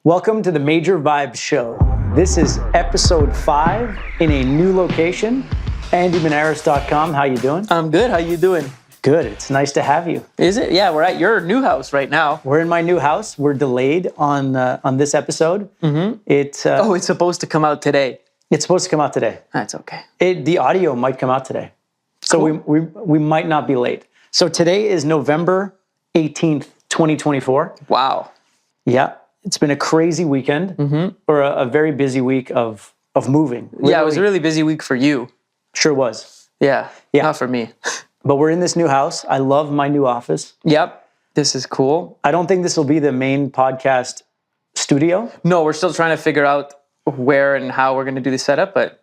Welcome to the Major Vibes Show. This is episode 5 in a new location. AndyManaris.com. How you doing? I'm good. How you doing? Good. It's nice to have you. Is it? Yeah, we're at your new house right now. We're in my new house. We're delayed on this episode. Mm-hmm. It's supposed to come out today. It's supposed to come out today. That's okay. The audio might come out today, so Cool. we might not be late. So today is November 18th, 2024. Wow. Yeah, it's been a crazy weekend, or a very busy week of moving. Yeah, it was a really busy week for you. Sure was. Yeah. Yeah. Not for me. But we're in this new house. I love my new office. Yep. This is cool. I don't think this will be the main podcast studio. No, we're still trying to figure out where and how we're going to do the setup, but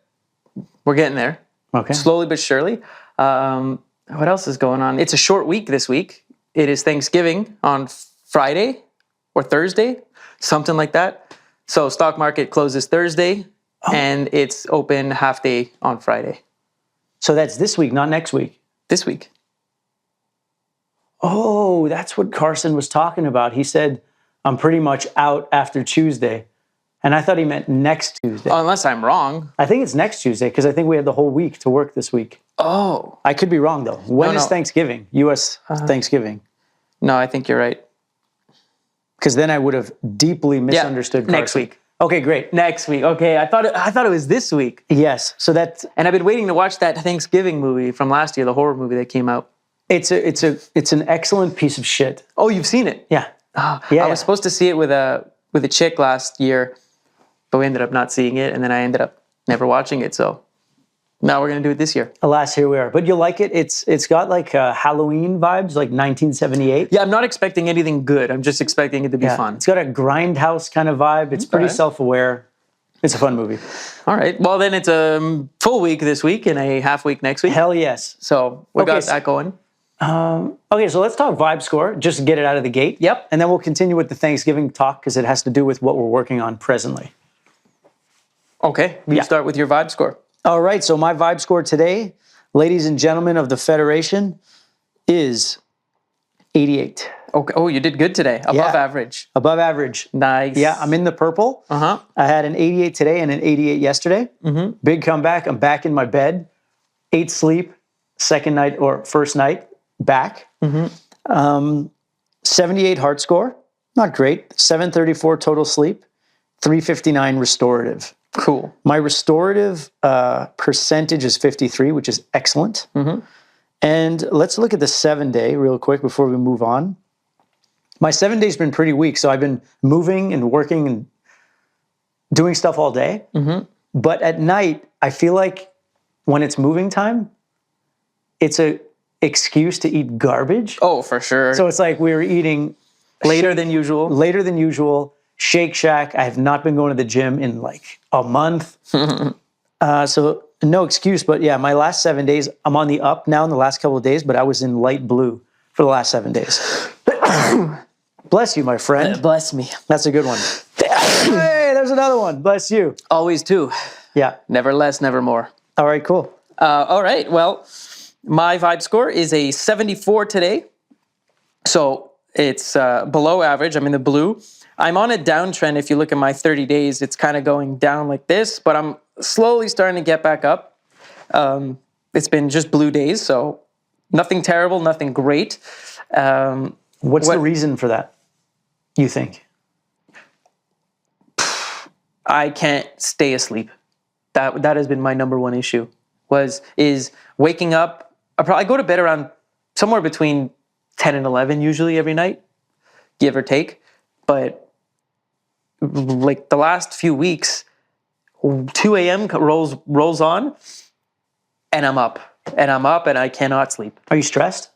we're getting there. Okay. Slowly but surely. What else is going on? It's a short week this week. It is Thanksgiving on Friday or Thursday, something like that. So stock market closes Thursday and it's open half day on Friday. So that's this week, not next week. This week. Oh, that's what Carson was talking about. He said, I'm pretty much out after Tuesday. And I thought he meant next Tuesday. Unless I'm wrong. I think it's next Tuesday because I think we have the whole week to work this week. Oh. I could be wrong, though. When is No. Thanksgiving? U.S. Thanksgiving. No, I think you're right. Because then I would have deeply misunderstood Carson. Next week. Okay, great. Next week. Okay, I thought it was this week. Yes. So that's And I've been waiting to watch that Thanksgiving movie from last year, the horror movie that came out. it's an excellent piece of shit. Oh, you've seen it? Yeah. I Yeah. was supposed to see it with a chick last year, but we ended up not seeing it, and then I ended up never watching it. So now we're gonna do it this year. Alas, here we are. But you'll like it. It's got like Halloween vibes, like 1978. Yeah, I'm not expecting anything good. I'm just expecting it to be fun. It's got a grindhouse kind of vibe. It's pretty Okay. self-aware. It's a fun movie. All right. Well, then it's a full week this week and a half week next week. Hell yes. So we Okay, got so- that going. Okay, so let's talk vibe score, just to get it out of the gate. Yep. And then we'll continue with the Thanksgiving talk because it has to do with what we're working on presently. Okay. You start with your vibe score. All right, so my vibe score today, ladies and gentlemen of the Federation, is 88. Okay. Oh, you did good today. Above average. Above average. Nice. Yeah, I'm in the purple. Uh-huh. I had an 88 today and an 88 yesterday. Mm-hmm. Big comeback. I'm back in my bed. 8 sleep, second night or first night back. 78 heart score, not great. 734 total sleep, 359 restorative. Cool. My restorative percentage is 53, which is excellent. And let's look at the 7-day real quick before we move on. My 7 day's been pretty weak, so I've been moving and working and doing stuff all day. But at night, I feel like when it's moving time, it's a excuse to eat garbage. Oh, for sure. So it's like we were eating later than usual. later than usual. Shake Shack. I have not been going to the gym in like a month. So no excuse, but yeah, my last 7 days, I'm on the up now in the last couple of days, but I was in light blue for the last 7 days. Bless you, my friend. Bless me. That's a good one. Hey, there's another one. Bless you. Always two. Yeah. Never less, never more. All right, cool. All right. Well, my vibe score is a 74 today. So it's below average. I'm in the blue. I'm on a downtrend. If you look at my 30 days, it's kind of going down like this, but I'm slowly starting to get back up. It's been just blue days, so nothing terrible, nothing great. What's the reason for that, you think? I can't stay asleep. That has been my number one issue. Is waking up. I go to bed around somewhere between 10 and 11 usually every night, give or take. But like the last few weeks, 2 a.m. rolls on, and I'm up, and I cannot sleep. Are you stressed?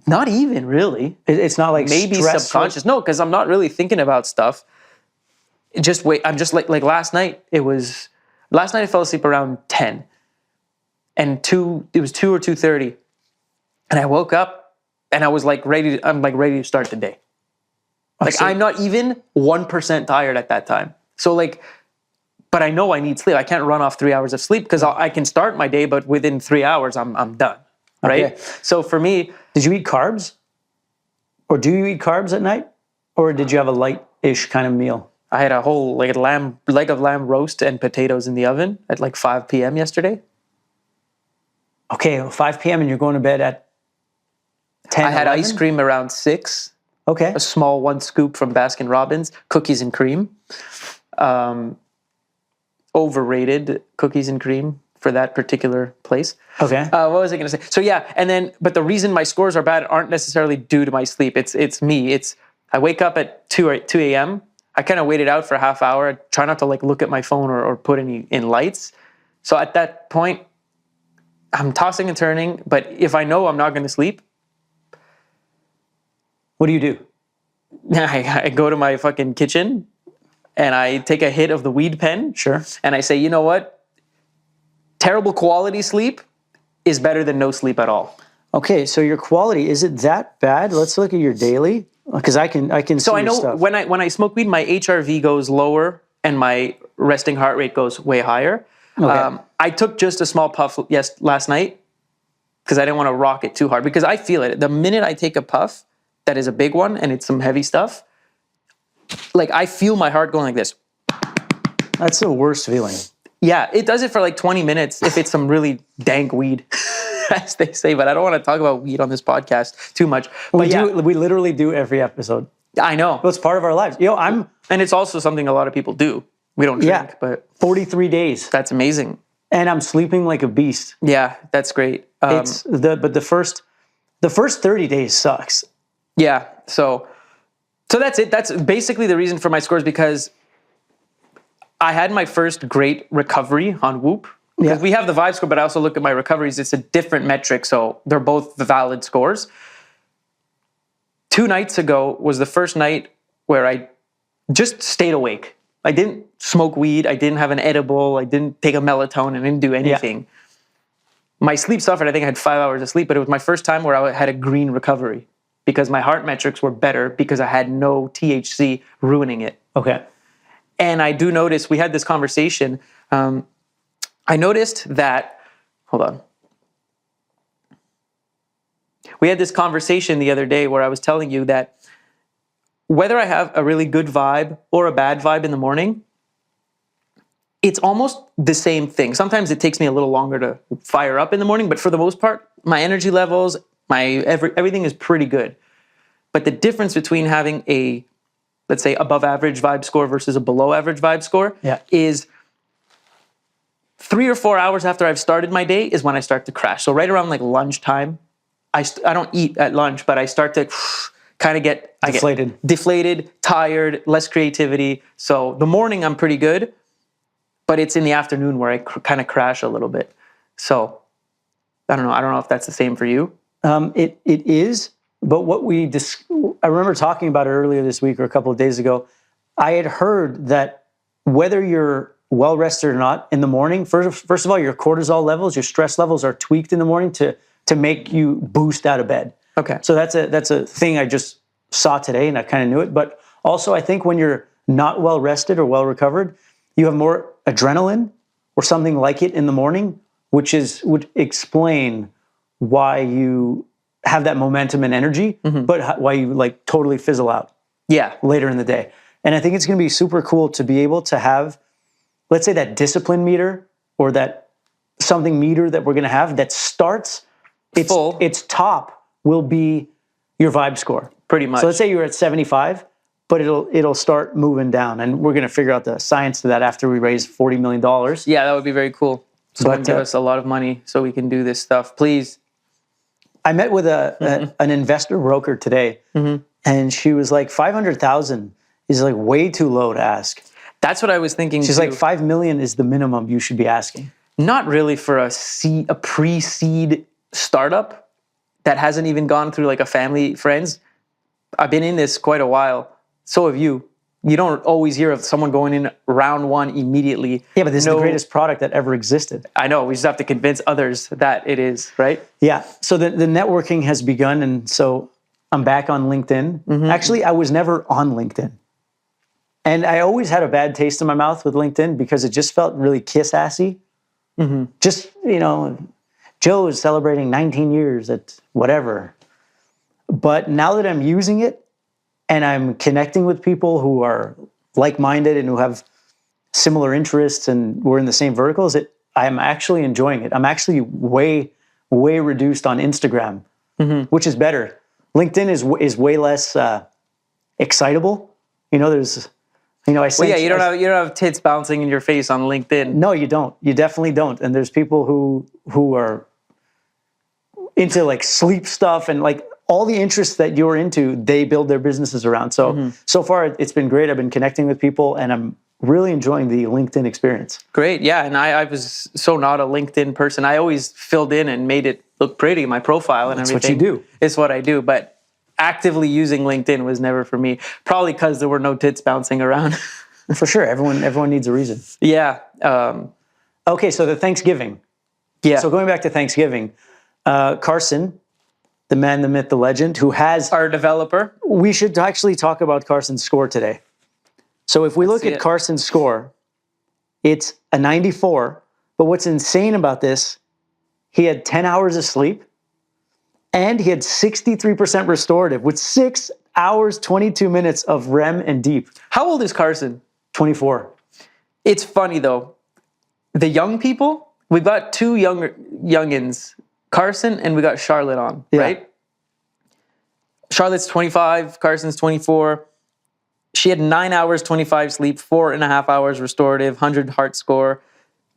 Not even really. It's not like Maybe stressful? subconscious. No, because I'm not really thinking about stuff. I'm just like last night. Last night I fell asleep around 10, and it was 2 or 2:30, and I woke up and I was like ready. I'm like ready to start the day. Like I'm not even 1% tired at that time. So like, but I know I need sleep. I can't run off 3 hours of sleep because I can start my day, but within 3 hours I'm done. Right. Okay. So for me, did you eat carbs? Or do you eat carbs at night? Or did you have a light-ish kind of meal? I had a whole leg of lamb roast and potatoes in the oven at like 5 p.m. yesterday. Okay, well, 5 p.m. and you're going to bed at 10, I had 11? ice cream around 6. Okay. A small 1 scoop from Baskin Robbins, cookies and cream. Overrated cookies and cream for that particular place. Okay. What was I going to say? So yeah, but the reason my scores are bad aren't necessarily due to my sleep. It's me. I wake up at 2 a.m. I kind of wait it out for a half hour. I try not to like look at my phone or put any in lights. So at that point, I'm tossing and turning. But if I know I'm not going to sleep, What do you do? I go to my fucking kitchen and I take a hit of the weed pen. Sure. And I say, you know what? Terrible quality sleep is better than no sleep at all. Okay, so your quality, is it that bad? Let's look at your daily, because I can see So I your know stuff. when I smoke weed, my HRV goes lower and my resting heart rate goes way higher. Okay. I took just a small puff last night because I didn't want to rock it too hard, because I feel it. The minute I take a puff that is a big one and it's some heavy stuff, like I feel my heart going like this. That's the worst feeling. Yeah, it does it for like 20 minutes if it's some really dank weed, as they say. But I don't want to talk about weed on this podcast too much. But We literally do every episode. I know. Well, it's part of our lives. And it's also something a lot of people do. We don't drink, but 43 days. that's amazing. And I'm sleeping like a beast. Yeah, that's great. But the first 30 days sucks. Yeah, so that's it. That's basically the reason for my scores, because I had my first great recovery on Whoop. Because we have the vibe score, but I also look at my recoveries. It's a different metric, so they're both the valid scores. 2 nights ago was the first night where I just stayed awake. I didn't smoke weed. I didn't have an edible. I didn't take a melatonin. I didn't do anything. Yeah. My sleep suffered. I think I had 5 hours of sleep, but it was my first time where I had a green recovery because my heart metrics were better because I had no THC ruining it. Okay. And I do notice, we had this conversation. I noticed that, hold on. We had this conversation the other day where I was telling you that whether I have a really good vibe or a bad vibe in the morning, it's almost the same thing. Sometimes it takes me a little longer to fire up in the morning, but for the most part, my energy levels, everything is pretty good. But the difference between having a, let's say, above average vibe score versus a below average vibe score is 3 or 4 hours after I've started my day is when I start to crash. So right around like lunchtime, I don't eat at lunch, but I start to kind of get deflated, tired, less creativity. So the morning I'm pretty good, but it's in the afternoon where I kind of crash a little bit. So I don't know if that's the same for you. It is, but I remember talking about it earlier this week or a couple of days ago. I had heard that whether you're well rested or not in the morning, first of all, your cortisol levels, your stress levels are tweaked in the morning to make you boost out of bed. Okay. So that's a thing I just saw today, and I kind of knew it. But also, I think when you're not well rested or well recovered, you have more adrenaline or something like it in the morning, which would explain why you have that momentum and energy, but why you like totally fizzle out. Yeah. Later in the day. And I think it's going to be super cool to be able to have, let's say, that discipline meter or that something meter that we're going to have that starts full. Its top will be your vibe score. Pretty much. So let's say you're at 75, but it'll start moving down, and we're going to figure out the science to that after we raise $40 million. Yeah, that would be very cool. Someone give us a lot of money so we can do this stuff, please. I met with an investor broker today, and she was like, 500,000 is like way too low to ask. That's what I was thinking. She's like, 5 million is the minimum you should be asking. Not really for a pre-seed startup that hasn't even gone through like a family, friends. I've been in this quite a while. So have you. You don't always hear of someone going in round one immediately. Yeah, but this is the greatest product that ever existed. I know. We just have to convince others that it is, right? Yeah. So the networking has begun, and so I'm back on LinkedIn. Actually, I was never on LinkedIn. And I always had a bad taste in my mouth with LinkedIn because it just felt really kiss-assy. Just, Joe is celebrating 19 years at whatever. But now that I'm using it, and I'm connecting with people who are like-minded and who have similar interests, and we're in the same verticals, I'm actually enjoying it. I'm actually way reduced on Instagram, which is better. LinkedIn is way less excitable. You know, there's, you know, you don't have tits bouncing in your face on LinkedIn. No, you don't. You definitely don't. And there's people who are into like sleep stuff and like all the interests that you're into, they build their businesses around. So, so far it's been great. I've been connecting with people and I'm really enjoying the LinkedIn experience. Great. Yeah. And I was so not a LinkedIn person. I always filled in and made it look pretty, my profile and everything. That's what you do. It's what I do. But actively using LinkedIn was never for me, probably because there were no tits bouncing around. For sure. Everyone needs a reason. Yeah. Okay. So the Thanksgiving. Yeah. So going back to Thanksgiving, Carson, the man, the myth, the legend, who has our developer. We should actually talk about Carson's score today. So if we look at Carson's score, it's a 94. But what's insane about this, he had 10 hours of sleep and he had 63% restorative with 6 hours, 22 minutes of REM and deep. How old is Carson? 24. It's funny though. The young people, we've got two youngins, Carson and we got Charlotte on, right? Charlotte's 25, Carson's 24. She had 9 hours, 25 sleep, 4.5 hours restorative, 100 heart score.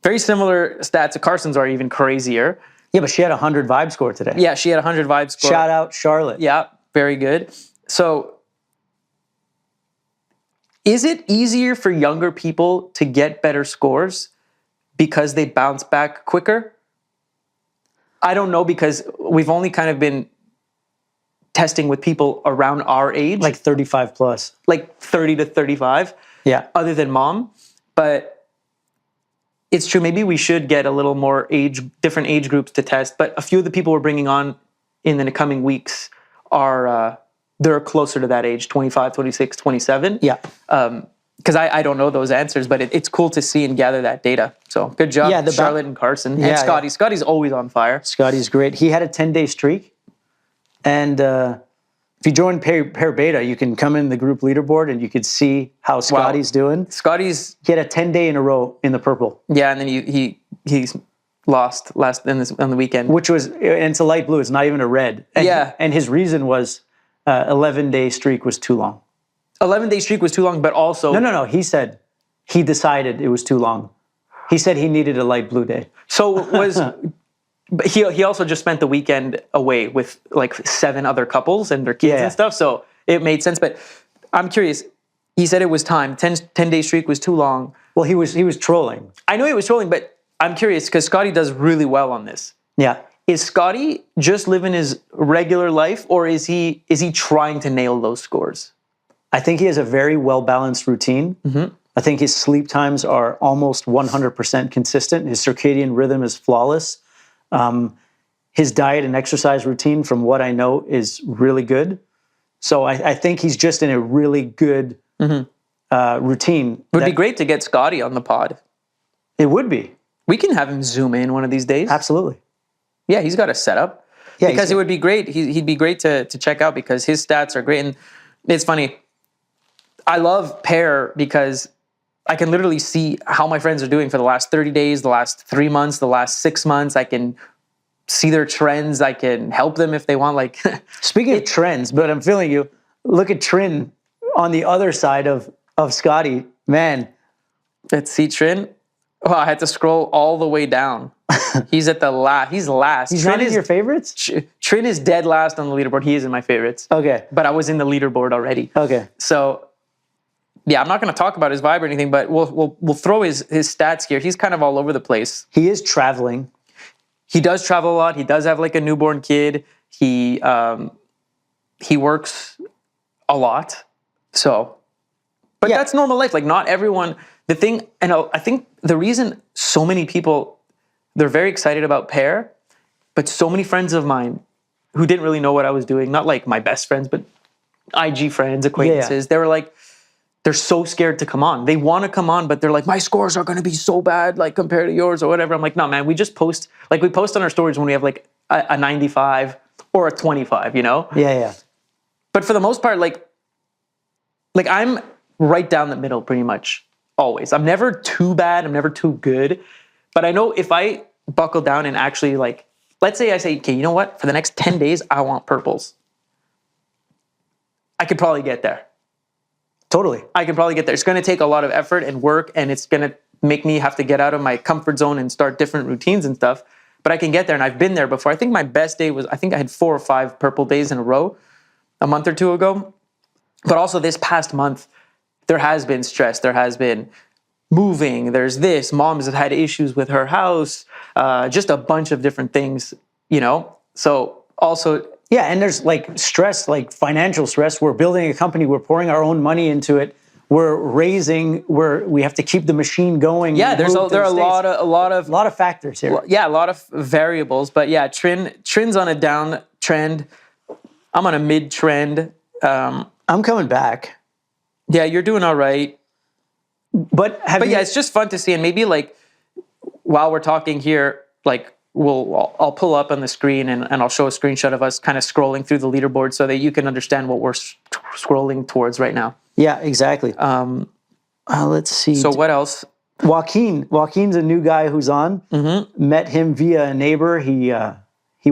Very similar stats to Carson's are even crazier. Yeah, but she had a 100 vibe score today. Yeah, she had a 100 vibe score. Shout out Charlotte. Yeah, very good. So is it easier for younger people to get better scores because they bounce back quicker? I don't know, because we've only kind of been testing with people around our age. Like 35 plus. Like 30 to 35. Yeah. Other than mom. But it's true, maybe we should get a little more different age groups to test. But a few of the people we're bringing on in the coming weeks are, they're closer to that age, 25, 26, 27. Yeah. Because I don't know those answers, but it's cool to see and gather that data. So good job, Charlotte and Carson. And Scotty. Yeah. Scotty's always on fire. Scotty's great. He had a 10-day streak. And if you join Pair Beta, you can come in the group leaderboard and you could see how Scotty's doing. He had a 10-day in a row in the purple. Yeah, and then he's lost on the weekend. Which was, and it's a light blue. It's not even a red. And and his reason was 11-day streak was too long. 11-day streak was too long, but also... No. He said he decided it was too long. He said he needed a light blue day. So was... But he also just spent the weekend away with like 7 other couples and their kids and stuff, so it made sense. But I'm curious. He said it was time. 10-day streak was too long. Well, he was trolling. I know he was trolling, but I'm curious because Scotty does really well on this. Yeah. Is Scotty just living his regular life, or is he trying to nail those scores? I think he has a very well-balanced routine. Mm-hmm. I think his sleep times are almost 100% consistent. His circadian rhythm is flawless. His diet and exercise routine, from what I know, is really good. So I think he's just in a really good routine. It would be great to get Scotty on the pod. It would be. We can have him zoom in one of these days. Absolutely. Yeah, he's got a setup. Yeah, because it would be great. He'd be great to check out because his stats are great. And it's funny. I love Pair because I can literally see how my friends are doing for the last 30 days, the last 3 months, the last 6 months. I can see their trends. I can help them if they want. Like, speaking of trends, but I'm feeling you. Look at Trin on the other side of Scotty. Man. Let's see Trin. Oh, I had to scroll all the way down. He's at the last. He's last. He's not in your favorites? Trin is dead last on the leaderboard. He is in my favorites. Okay. But I was in the leaderboard already. Okay. So, yeah, I'm not going to talk about his vibe or anything, but we'll throw his stats here. He's kind of all over the place. He is traveling. He does travel a lot. He does have like a newborn kid. He works a lot. So, but that's normal life. Like not everyone, the thing, and I think the reason so many people, they're very excited about Pair, but so many friends of mine who didn't really know what I was doing, not like my best friends, but IG friends, acquaintances, they were like, they're so scared to come on. They want to come on, but they're like, my scores are going to be so bad, like compared to yours or whatever. I'm like, no, man, we just post, like we post on our stories when we have like a 95 or a 25, you know? Yeah. But for the most part, like like I'm right down the middle pretty much always. I'm never too bad. I'm never too good. But I know if I buckle down and actually like, let's say I say, okay, you know what? For the next 10 days, I want purples. I could probably get there. Totally. I can probably get there. It's going to take a lot of effort and work, and it's going to make me have to get out of my comfort zone and start different routines and stuff. But I can get there, and I've been there before. I think my best day was, I think I had 4 or 5 purple days in a row a month or two ago. But also this past month, there has been stress. There has been moving. There's this. Mom has had issues with her house. Just a bunch of different things, you know? So also... Yeah, and there's like stress, like financial stress. We're building a company. We're pouring our own money into it. We have to keep the machine going. Yeah, there are a lot of factors here. Yeah, a lot of variables. But yeah, Trin's on a down trend. I'm on a mid trend. I'm coming back. Yeah, you're doing all right. But yeah, it's just fun to see. And maybe like while we're talking here, like I'll pull up on the screen and I'll show a screenshot of us kind of scrolling through the leaderboard so that you can understand what we're scrolling towards right now. Yeah, exactly. Let's see. So what else? Joaquin's a new guy who's on. Mm-hmm. Met him via a neighbor. He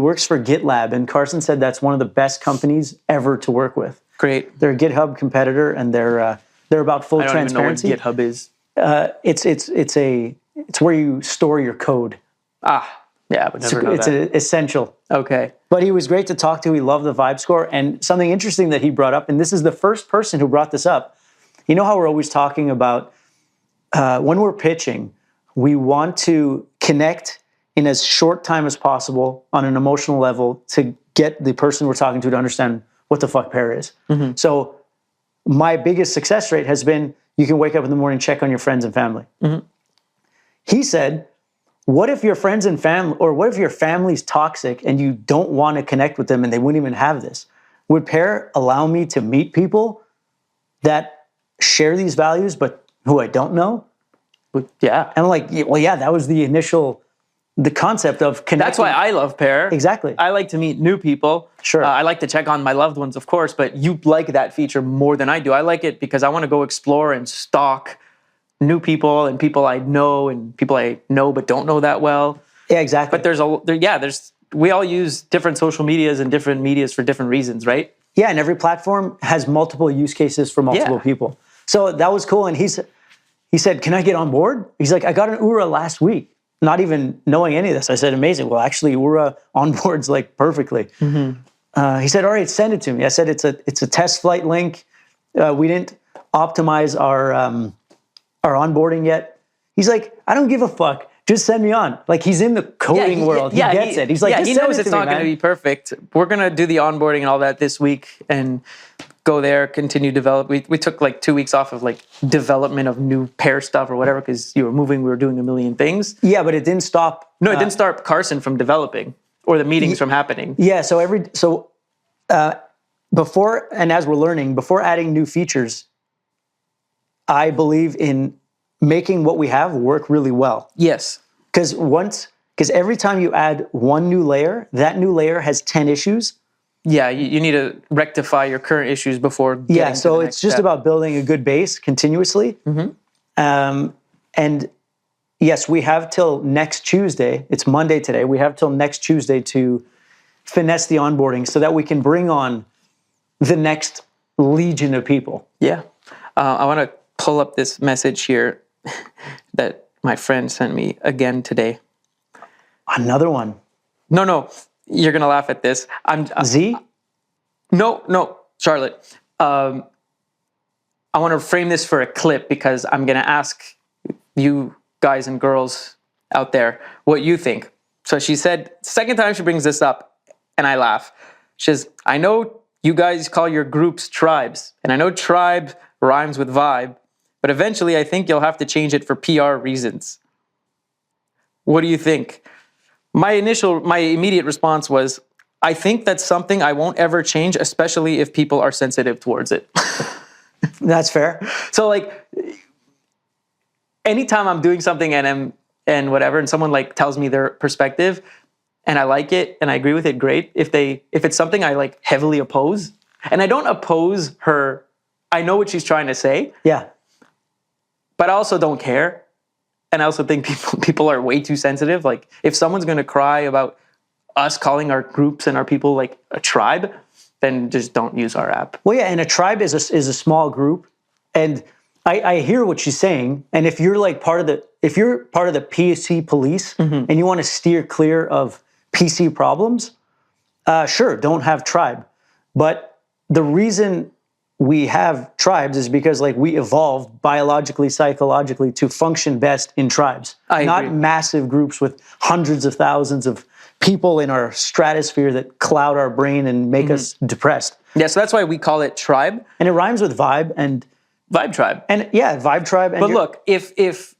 works for GitLab, and Carson said that's one of the best companies ever to work with. Great. They're a GitHub competitor, and they're about full transparency. I don't even know what GitHub is. It's where you store your code. Yeah, but never know that. It's essential. Okay. But he was great to talk to. He loved the vibe score. And something interesting that he brought up, and this is the first person who brought this up. You know how we're always talking about when we're pitching, we want to connect in as short time as possible on an emotional level to get the person we're talking to understand what the fuck pair is. Mm-hmm. So my biggest success rate has been you can wake up in the morning, check on your friends and family. Mm-hmm. He said, what if your friends and family, or what if your family's toxic and you don't want to connect with them and they wouldn't even have this? Would pair allow me to meet people that share these values, but who I don't know? Yeah. And I'm like, well, yeah, that was the concept of connecting. That's why I love pair. Exactly. I like to meet new people. Sure. I like to check on my loved ones, of course, but you like that feature more than I do. I like it because I want to go explore and stalk new people and people I know and people I know but don't know that well. Yeah, exactly. But we all use different social medias and different medias for different reasons, right? Yeah, and every platform has multiple use cases for multiple people. So that was cool. And he said, can I get on board? He's like, I got an URA last week, not even knowing any of this. I said, amazing. Well, actually, URA onboards like perfectly. Mm-hmm. He said, all right, send it to me. I said, it's a test flight link. We didn't optimize our onboarding yet. He's like, I don't give a fuck. Just send me on. Like, he's in the coding world. He gets it. He's like, he knows it's not going to be perfect. We're going to do the onboarding and all that this week and go there, continue develop. We took like 2 weeks off of like development of new pair stuff or whatever because you were moving, we were doing a million things. Yeah, but it didn't stop. No, it didn't stop Carson from developing or the meetings from happening. Yeah, before, and as we're learning, before adding new features, I believe in making what we have work really well. Yes. Because every time you add one new layer, that new layer has 10 issues. Yeah, you need to rectify your current issues before getting to the next it's just step. about building a good base continuously. Mm-hmm. And yes, we have till next Tuesday. It's Monday today. We have till next Tuesday to finesse the onboarding so that we can bring on the next legion of people. Yeah. I want to pull up this message here that my friend sent me again today. Another one. No, you're gonna laugh at this. Z? No, Charlotte. I want to frame this for a clip because I'm gonna ask you guys and girls out there what you think. So she said, second time she brings this up, and I laugh. She says, I know you guys call your groups tribes, and I know tribe rhymes with vibe, but eventually I think you'll have to change it for PR reasons. What do you think? My immediate response was, I think that's something I won't ever change, especially if people are sensitive towards it. That's fair. So like, anytime I'm doing something and whatever, and someone like tells me their perspective, and I like it and I agree with it, great. If it's something I like heavily oppose, and I don't oppose her I know what she's trying to say, Yeah. but I also don't care. And I also think people are way too sensitive. Like, if someone's going to cry about us calling our groups and our people like a tribe, then just don't use our app. Well, yeah, and a tribe is a small group, and I hear what she's saying. And if you're like part of the PC police and you want to steer clear of PC problems, sure, don't have tribe. But the reason we have tribes is because like we evolved biologically, psychologically to function best in tribes, not massive groups with hundreds of thousands of people in our stratosphere that cloud our brain and make us depressed. Yeah, so that's why we call it tribe. And it rhymes with vibe and Vibe tribe. and yeah, vibe tribe. And But look, if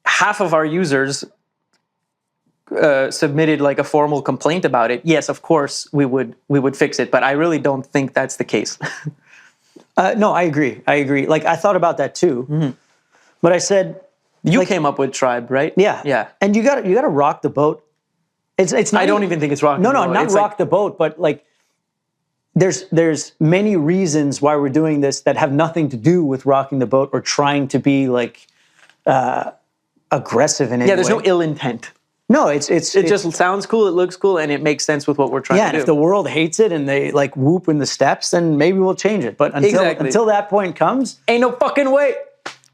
half of our users submitted like a formal complaint about it, yes, of course we would fix it. But I really don't think that's the case. no, I agree. Like I thought about that too, but I said You came up with tribe, right? yeah, Yeah. And you got to rock the boat. It's not I don't even think it's rocking. No, the boat. not It's rock like, the boat, but like there's many reasons why we're doing this that have nothing to do with rocking the boat or trying to be like aggressive in any way. yeah, there's no ill intent. No, it Just sounds cool, it looks cool, and it makes sense with what we're trying yeah. to And do. if the world hates it and they like whoop in the steps, then maybe we'll change it. But until that point comes, Ain't no fucking way.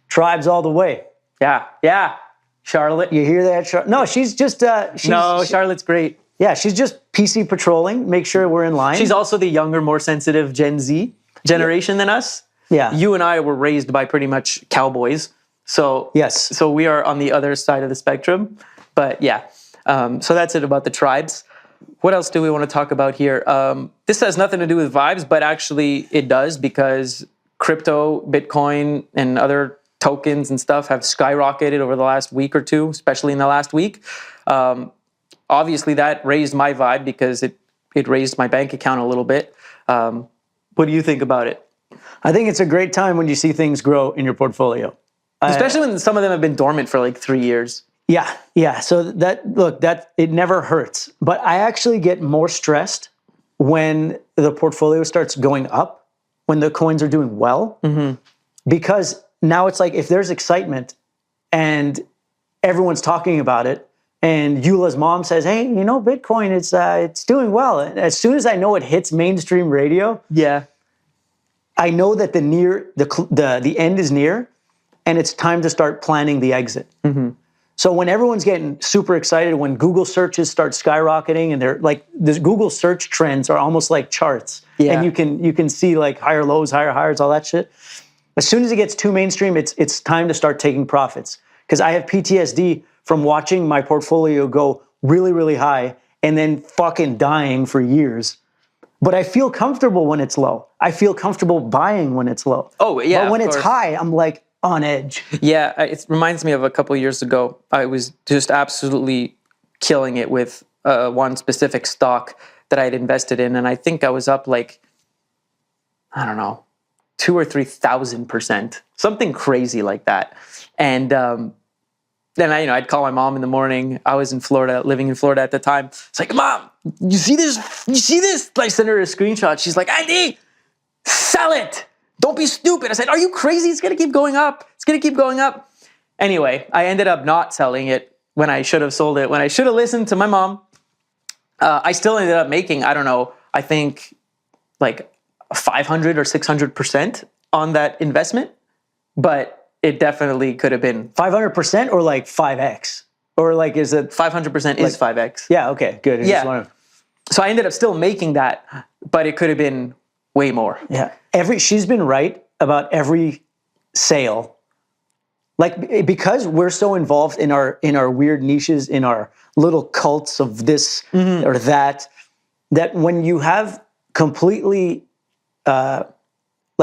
tribes all the way. Yeah. Charlotte. You hear that? No, she's just Charlotte's great. yeah, she's just PC patrolling, make sure we're in line. She's also the younger, more sensitive Gen Z generation than us. yeah. You and I were raised by pretty much cowboys. So Yes. So we are on the other side of the spectrum. But yeah, so that's it about the tribes. What else do we want to talk about here? This has nothing to do with vibes, but actually it does, because crypto, Bitcoin, and other tokens and stuff have skyrocketed over the last week or two, especially in the last week. Obviously, that raised my vibe because it raised my bank account a little bit. What do you think about it? I think it's a great time when you see things grow in your portfolio. Especially when some of them have been dormant for like 3 years. Yeah. So that it never hurts. But I actually get more stressed when the portfolio starts going up, when the coins are doing well, because now it's like if there's excitement and everyone's talking about it, and Eula's mom says, "Hey, you know, Bitcoin, it's doing well." And as soon as I know it hits mainstream radio, Yeah. I know that the end is near, and it's time to start planning the exit. So when everyone's getting super excited, when Google searches start skyrocketing, and they're like, the Google search trends are almost like charts, and you can see like higher lows, higher highs, all that shit. As soon as it gets too mainstream, it's time to start taking profits, because I have PTSD from watching my portfolio go really, really high and then fucking dying for years. But I feel comfortable when it's low. I feel comfortable buying when it's low. Oh, yeah. But when it's course. high, I'm like on edge. Yeah, it reminds me of a couple of years ago. I was just absolutely killing it with one specific stock that I had invested in, and I think I was up like, I don't know, 2,000 or 3,000%, something crazy like that. And then I'd call my mom in the morning. I was in Florida, living in Florida at the time. It's like, "Mom, you see this? You see this?" I sent her a screenshot. She's like, "Andy, sell it. Don't be stupid." I said, "Are you crazy? It's going to keep going up. It's going to keep going up." Anyway, I ended up not selling it when I should have sold it, when I should have listened to my mom. I still ended up making, I don't know, I think like 500 or 600% on that investment. But it definitely could have been 500% or like 5x? Or like, is it 500% is 5x. Yeah, okay, good. I just wanna- So I ended up still making that, but it could have been way more. Yeah. She's been right about every sale. Like, because we're so involved in our weird niches, in our little cults of this or that when you have completely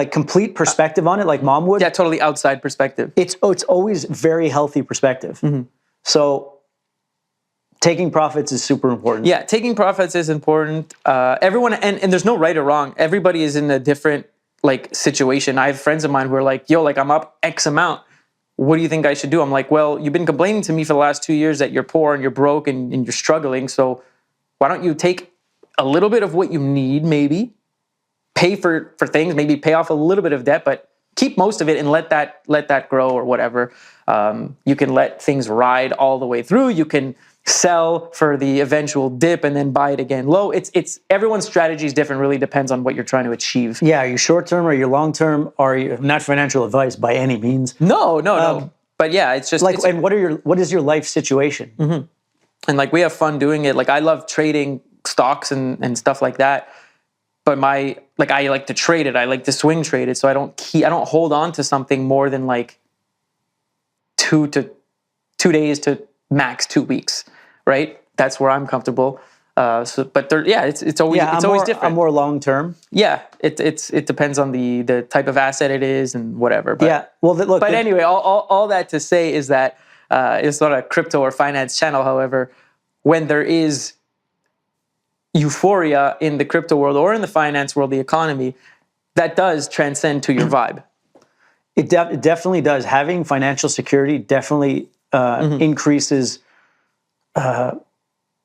complete perspective on it, like mom would. Yeah, totally outside perspective. It's always very healthy perspective. So taking profits is super important. Yeah, taking profits is important. Everyone, and there's no right or wrong. Everybody is in a different like situation. I have friends of mine who are like, "Yo, like I'm up X amount. What do you think I should do?" I'm like, "Well, you've been complaining to me for the last 2 years that you're poor and you're broke and you're struggling. So why don't you take a little bit of what you need, maybe, pay for things, maybe pay off a little bit of debt, but keep most of it and let that grow or whatever. You can let things ride all the way through. You can sell for the eventual dip and then buy it again low. It's everyone's strategy is different. Really depends on what you're trying to achieve. Yeah, are you short term or you long term? Are you not financial advice by any means? No. But yeah, it's just like. And what is your life situation? Mm-hmm. And like we have fun doing it. Like I love trading stocks and stuff like that. But I like to trade it. I like to swing trade it. So I don't hold on to something more than like 2 days to max 2 weeks, right? That's where I'm comfortable. It's always different. I'm more long term. Yeah, it depends on the type of asset it is and whatever. But, yeah, well, look. But anyway, all that to say is that it's not a crypto or finance channel. However, when there is euphoria in the crypto world or in the finance world, the economy, that does transcend to your vibe. It definitely does. Having financial security definitely increases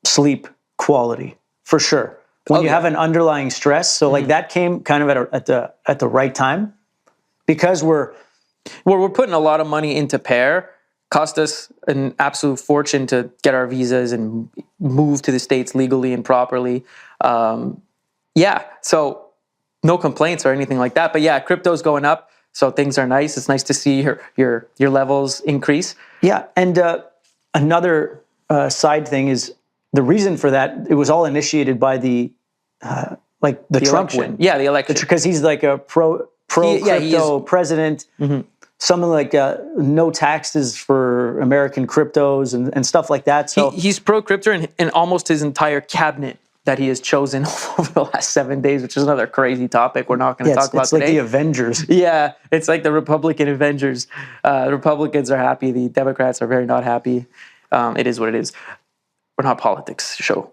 sleep quality for sure. When you have an underlying stress, so like that came kind of at the right time, because we're putting a lot of money into Pair. Cost us an absolute fortune to get our visas and move to the States legally and properly. So no complaints or anything like that. But yeah, crypto's going up, so things are nice. It's nice to see your levels increase. Yeah, and another side thing is the reason for that. It was all initiated by the Trump election. win. Yeah, the election, because he's like a pro crypto president. Mm-hmm. Something like no taxes for American cryptos and stuff like that. So he's pro crypto and almost his entire cabinet that he has chosen over the last 7 days, which is another crazy topic we're not going to talk about today. It's like the Avengers. Yeah, it's like the Republican Avengers. The Republicans are happy. The Democrats are very not happy. It is what it is. We're not a politics show.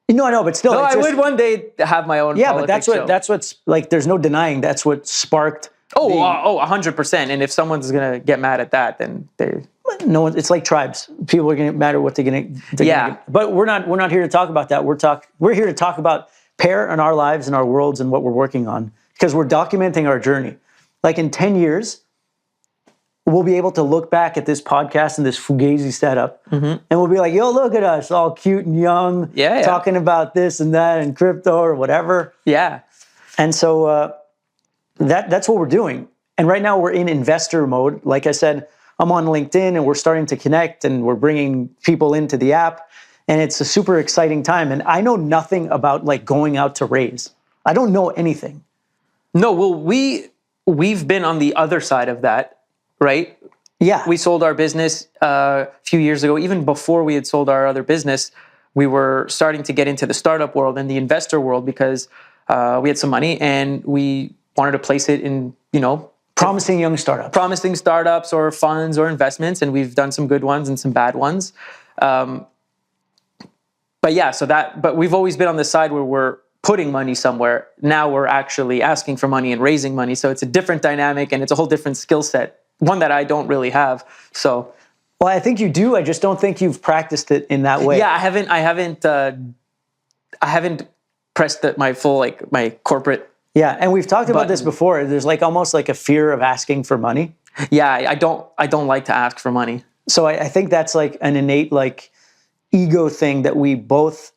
No, I know, but still. No, I would one day have my own politics show. That's what's like, there's no denying that's what sparked. 100%. And if someone's going to get mad at that, then they... No one. It's like tribes. People are going to get mad at what they're going to. But we're not here to talk about that. We're here to talk about Pair and our lives and our worlds and what we're working on, because we're documenting our journey. Like in 10 years, we'll be able to look back at this podcast and this fugazi setup, and we'll be like, yo, look at us, all cute and young, talking about this and that and crypto or whatever. Yeah. And so that's what we're doing. And right now we're in investor mode. Like I said, I'm on LinkedIn and we're starting to connect and we're bringing people into the app, and it's a super exciting time. And I know nothing about like going out to raise. I don't know anything. No, well, we've been on the other side of that, right? Yeah. We sold our business a few years ago. Even before we had sold our other business, we were starting to get into the startup world and the investor world because we had some money and we wanted to place it in, promising young startups. Promising startups or funds or investments, and we've done some good ones and some bad ones. But we've always been on the side where we're putting money somewhere. Now we're actually asking for money and raising money. So it's a different dynamic and it's a whole different skill set, one that I don't really have. So, well, I think you do. I just don't think you've practiced it in that way. Yeah, I haven't pressed my full, like my corporate. Yeah, and we've talked about this before. There's like almost like a fear of asking for money. Yeah, I don't like to ask for money. So I think that's like an innate like ego thing that we both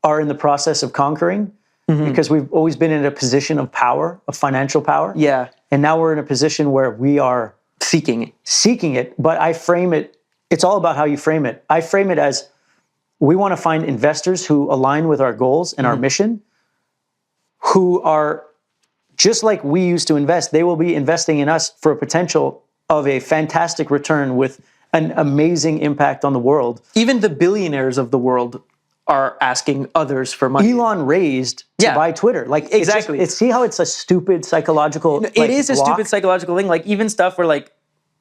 are in the process of conquering, because we've always been in a position of power, of financial power. Yeah. And now we're in a position where we are seeking it. But I frame it, it's all about how you frame it. I frame it as we want to find investors who align with our goals and our mission, who are just like we used to invest. They will be investing in us for a potential of a fantastic return with an amazing impact on the world. Even the billionaires of the world are asking others for money. Elon raised to buy Twitter. Like exactly. See how it's a stupid psychological It is a stupid psychological thing. Like even stuff where like,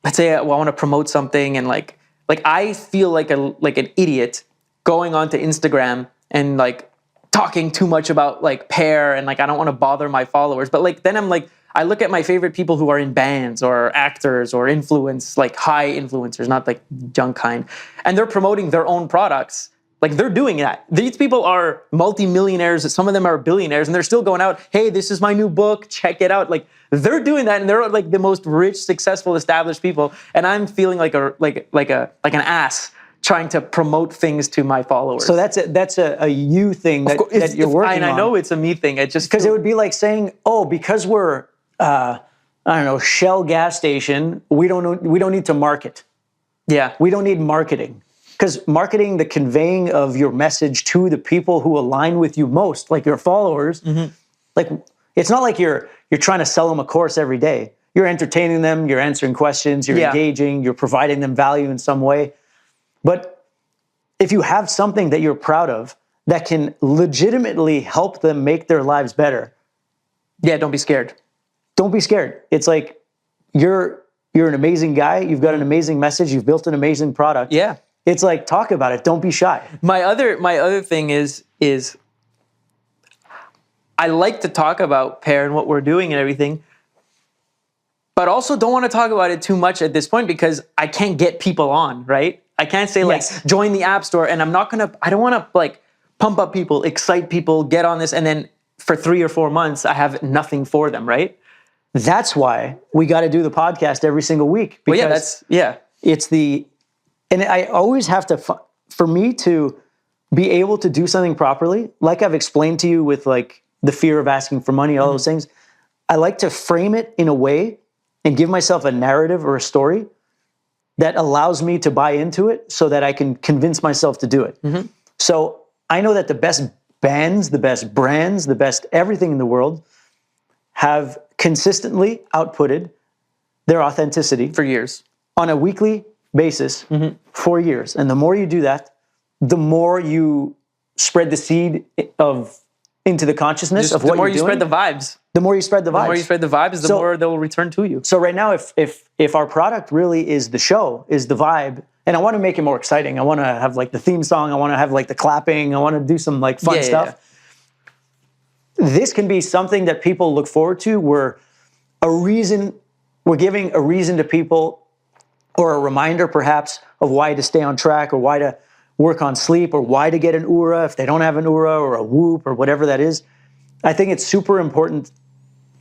let's say I want to promote something and like I feel like an idiot going onto Instagram and like talking too much about like Pair and like I don't want to bother my followers. But like then I'm like, I look at my favorite people who are in bands or actors or influence, like high influencers, not like junk kind, and they're promoting their own products Like they're doing that. These people are multimillionaires. Some of them are billionaires, and they're still going out. Hey, this is my new book. Check it out. Like they're doing that, and they're like the most rich, successful, established people. And I'm feeling like an ass trying to promote things to my followers. So that's a you thing that you're working on. I know it's a me thing. It just because it would be like saying, oh, because we're I don't know, Shell gas station, we don't need to market. Yeah, we don't need marketing. Because marketing, the conveying of your message to the people who align with you most, like your followers, like it's not like you're trying to sell them a course every day. You're entertaining them, you're answering questions, you're engaging, you're providing them value in some way. But if you have something that you're proud of that can legitimately help them make their lives better, don't be scared. Don't be scared. It's like you're an amazing guy. You've got an amazing message. You've built an amazing product. Yeah. It's like, talk about it. Don't be shy. My other thing is I like to talk about Pear and what we're doing and everything, but also don't want to talk about it too much at this point because I can't get people on, right? I can't say like, join the App Store, and I don't want to like pump up people, excite people, get on this, and then for 3 or 4 months, I have nothing for them, right? That's why we got to do the podcast every single week. Because and I always have to, for me to be able to do something properly, like I've explained to you with like the fear of asking for money, all those things, I like to frame it in a way and give myself a narrative or a story that allows me to buy into it so that I can convince myself to do it. So I know that the best bands, the best brands, the best everything in the world have consistently outputted their authenticity for years on a weekly basis for years. And the more you do that, the more you spread the seed into the consciousness of what you're doing. The more you spread the vibes. The more you spread the vibes. The more you spread the vibes, the more they'll return to you. So right now, if our product really is the show, is the vibe, and I want to make it more exciting. I want to have like the theme song. I want to have like the clapping. I want to do some like fun stuff. This can be something that people look forward to. We're giving a reason to people, or a reminder perhaps of why to stay on track, or why to work on sleep, or why to get an URA if they don't have an URA, or a Whoop, or whatever that is. I think it's super important.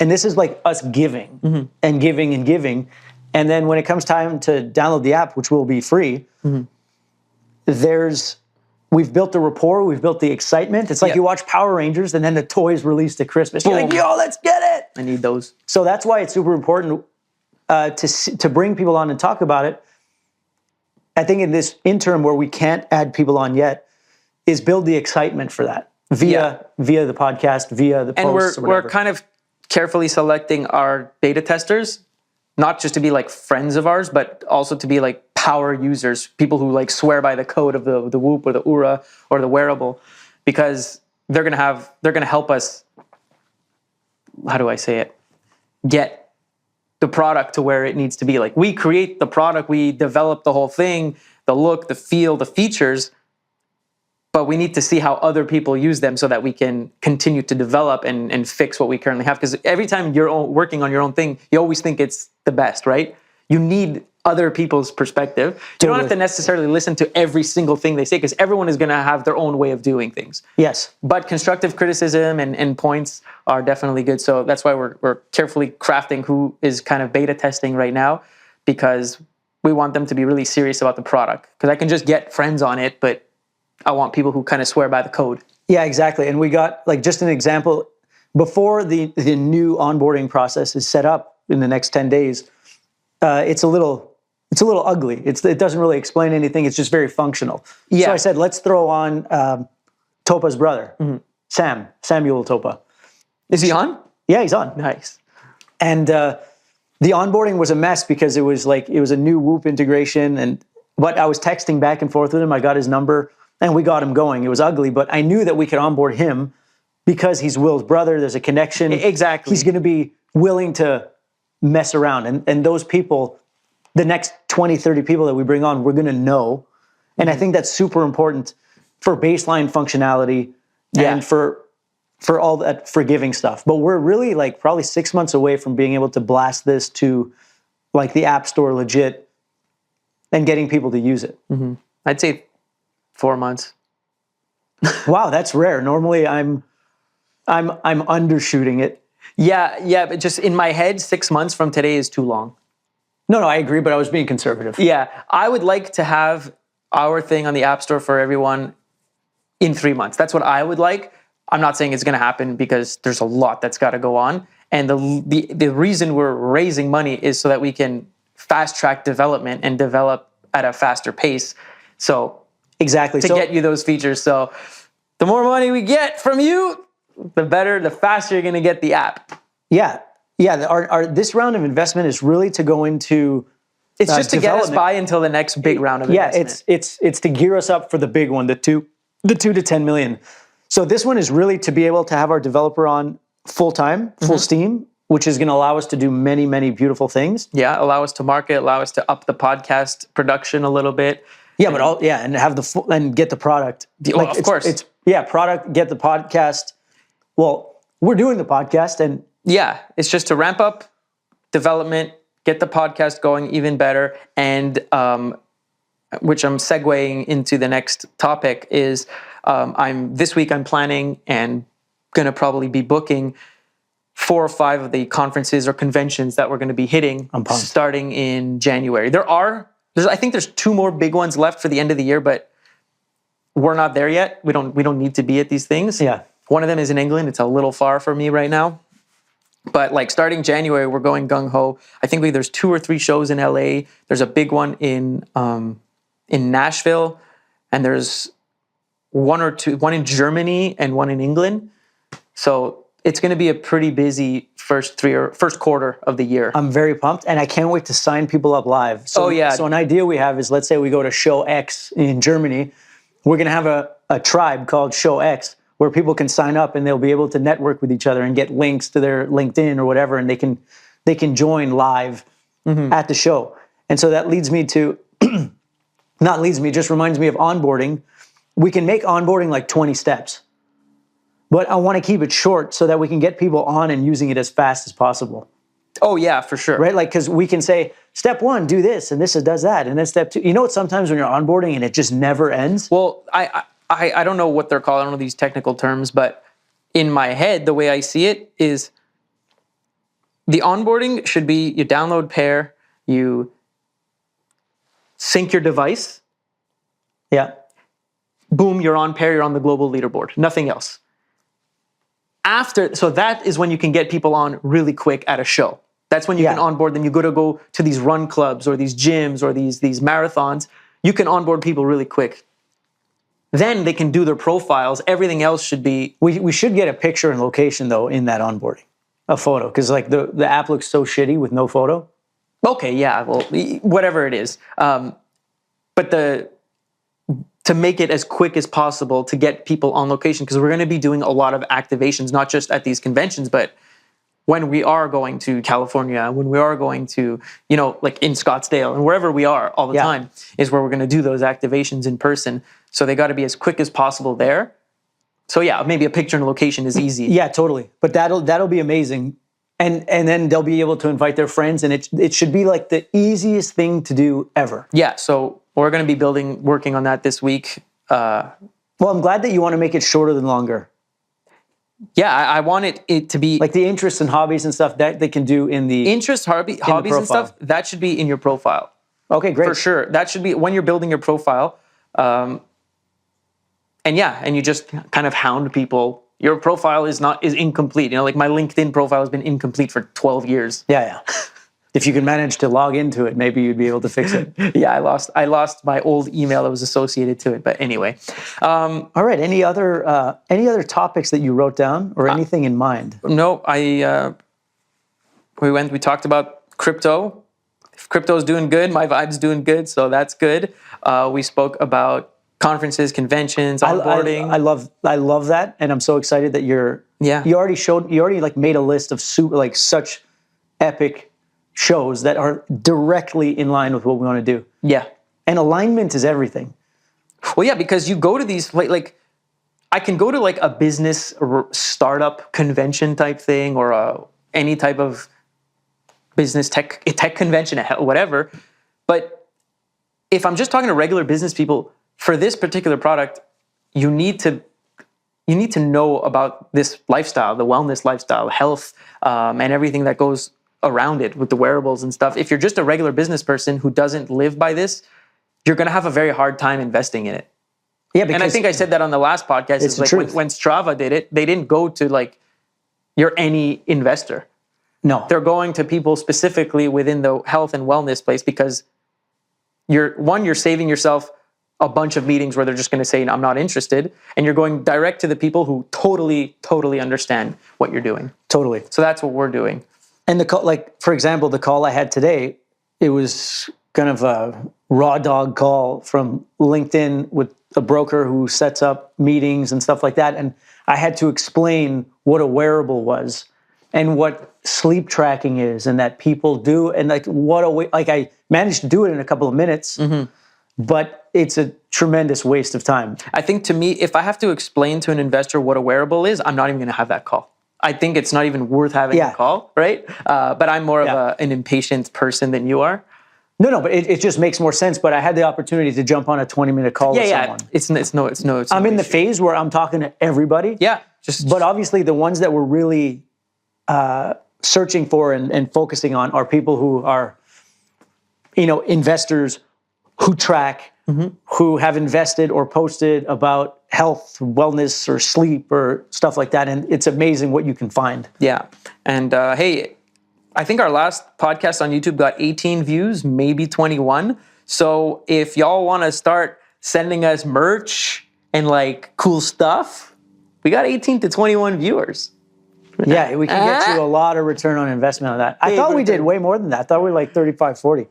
And this is like us giving and giving and giving. And then when it comes time to download the app, which will be free, we've built the rapport, we've built the excitement. It's like you watch Power Rangers and then the toys released at Christmas. You're like, yo, let's get it. I need those. So that's why it's super important to bring people on and talk about it. I think in this interim where we can't add people on yet, is build the excitement for that via the podcast, via the posts. And we're kind of carefully selecting our beta testers, not just to be like friends of ours, but also to be like power users, people who like swear by the code of the Whoop or the URA or the wearable, because they're gonna help us. How do I say it? Get the product to where it needs to be. Like we create the product, we develop the whole thing, the look, the feel, the features, but we need to see how other people use them so that we can continue to develop and fix what we currently have. Because every time you're working on your own thing, you always think it's the best, right? You need other people's perspective. You don't have to necessarily listen to every single thing they say, because everyone is going to have their own way of doing things. Yes. But constructive criticism and points are definitely good. So that's why we're carefully crafting who is kind of beta testing right now, because we want them to be really serious about the product. Because I can just get friends on it, but I want people who kind of swear by the code. Yeah, exactly. And we got, like, just an example, before the new onboarding process is set up in the next 10 days, it's a little ugly. It doesn't really explain anything. It's just very functional. Yeah. So I said, let's throw on Topa's brother, Samuel Topa. Is he on? Yeah, he's on. Nice. And the onboarding was a mess because it was a new Whoop integration, but I was texting back and forth with him. I got his number and we got him going. It was ugly, but I knew that we could onboard him because he's Will's brother. There's a connection. Exactly. He's going to be willing to mess around. And those people, the next 20, 30 people that we bring on, we're going to know. And I think that's super important for baseline functionality and for all that forgiving stuff. But we're really like probably 6 months away from being able to blast this to like the App Store legit and getting people to use it. I'd say 4 months. Wow, that's rare. Normally I'm undershooting it. Yeah, but just in my head, 6 months from today is too long. No, I agree, but I was being conservative. Yeah, I would like to have our thing on the App Store for everyone in 3 months. That's what I would like. I'm not saying it's going to happen because there's a lot that's got to go on. And the reason we're raising money is so that we can fast track development and develop at a faster pace. So exactly to get you those features. So the more money we get from you, the better, the faster you're going to get the app. Yeah. Our this round of investment is really to go into. It's just to get us by until the next big round of investment. Yeah, it's to gear us up for the big one, the 2 to 10 million. So this one is really to be able to have our developer on full time, full steam, which is going to allow us to do many, many beautiful things. Yeah, allow us to market, allow us to up the podcast production a little bit. Yeah, and have the full and get the product. Like, of course, it's product, get the podcast. Well, we're doing the podcast, and yeah, it's just to ramp up development, get the podcast going even better, and which I'm segueing into the next topic is this week I'm planning and going to probably be booking 4 or 5 of the conferences or conventions that we're going to be hitting starting in January. I think there's 2 more big ones left for the end of the year, but we're not there yet. We don't need to be at these things. Yeah. One of them is in England. It's a little far for me right now. But like starting January, we're going gung-ho. I think there's 2 or 3 shows in LA. There's a big one in Nashville, and there's 1 or 2, one in Germany and one in England. So it's going to be a pretty busy first quarter of the year. I'm very pumped, and I can't wait to sign people up live. So an idea we have is, let's say we go to Show X in Germany. We're going to have a tribe called Show X, where people can sign up and they'll be able to network with each other and get links to their LinkedIn or whatever, and they can join live at the show. And so that leads me to, just reminds me of onboarding. We can make onboarding like 20 steps, but I want to keep it short so that we can get people on and using it as fast as possible. Oh yeah, for sure. Right? Like, because we can say, step 1, do this, and this does that, and then step 2. You know what, sometimes when you're onboarding and it just never ends? Well, I don't know what they're called. I don't know these technical terms, but in my head, the way I see it is the onboarding should be you download Pair, you sync your device. Yeah. Boom, you're on Pair, you're on the global leaderboard. Nothing else. So that is when you can get people on really quick at a show. That's when you can onboard them. You go to these run clubs or these gyms or these marathons. You can onboard people really quick. Then they can do their profiles. Everything else should be... We should get a picture and location, though, in that onboarding. A photo. Because like the app looks so shitty with no photo. Okay, yeah. Well, whatever it is. But to make it as quick as possible to get people on location, because we're going to be doing a lot of activations, not just at these conventions, but when we are going to California, when we are going to, like in Scottsdale and wherever we are all the time is where we're going to do those activations in person. So they got to be as quick as possible there. So yeah, maybe a picture and location is easy. Yeah, totally. But that'll be amazing. And then they'll be able to invite their friends, and it should be like the easiest thing to do ever. Yeah, so we're going to be working on that this week. Well, I'm glad that you want to make it shorter than longer. Yeah, I want it to be... Like the interests and hobbies and stuff that they can do in the... Interests, hobbies and stuff, that should be in your profile. Okay, great. For sure. That should be when you're building your profile. And you just kind of hound people. Your profile is incomplete. Like my LinkedIn profile has been incomplete for 12 years. Yeah. If you can manage to log into it, maybe you'd be able to fix it. Yeah, I lost my old email that was associated to it. But anyway. All right. Any other topics that you wrote down or anything in mind? No, we talked about crypto. If crypto's doing good, my vibe's doing good, so that's good. We spoke about conferences, conventions, onboarding. I love that, and I'm so excited that you already like made a list of such epic shows that are directly in line with what we want to do. Yeah. And alignment is everything. Well, yeah, because you go to these, like I can go to like a business or startup convention type thing or any type of business tech convention, whatever. But if I'm just talking to regular business people, for this particular product, you need to you need to know about this lifestyle, the wellness lifestyle, health, and everything that goes around it with the wearables and stuff. If you're just a regular business person who doesn't live by this, you're going to have a very hard time investing in it. Yeah, because and I think I said that on the last podcast. It's like when Strava did it, they didn't go to like you're any investor. No, They're going to people specifically within the health and wellness place because you're saving yourself a bunch of meetings where they're just going to say, I'm not interested. And you're going direct to the people who totally understand what you're doing. Totally. So that's what we're doing. And the call, like, for example, the call I had today, it was kind of a raw dog call from LinkedIn with a broker who sets up meetings and stuff like that. And I had to explain what a wearable was and what sleep tracking is and that people do. And like, I managed to do it in a couple of minutes, but it's a tremendous waste of time. I think to me, if I have to explain to an investor what a wearable is, I'm not even going to have that call. I think it's not even worth having a call, right? But I'm more of an impatient person than you are. No, but it just makes more sense. But I had the opportunity to jump on a 20-minute call with someone. It's I'm in the phase where I'm talking to everybody. Yeah. But obviously the ones that we're really searching for and focusing on are people who are, investors who track, who have invested or posted about health, wellness, or sleep or stuff like that. And it's amazing what you can find. Yeah. And hey, I think our last podcast on YouTube got 18 views, maybe 21. So if y'all want to start sending us merch and like cool stuff, we got 18 to 21 viewers. Yeah, we can get you a lot of return on investment on that. I thought we did way more than that. I thought we were like 35, 40.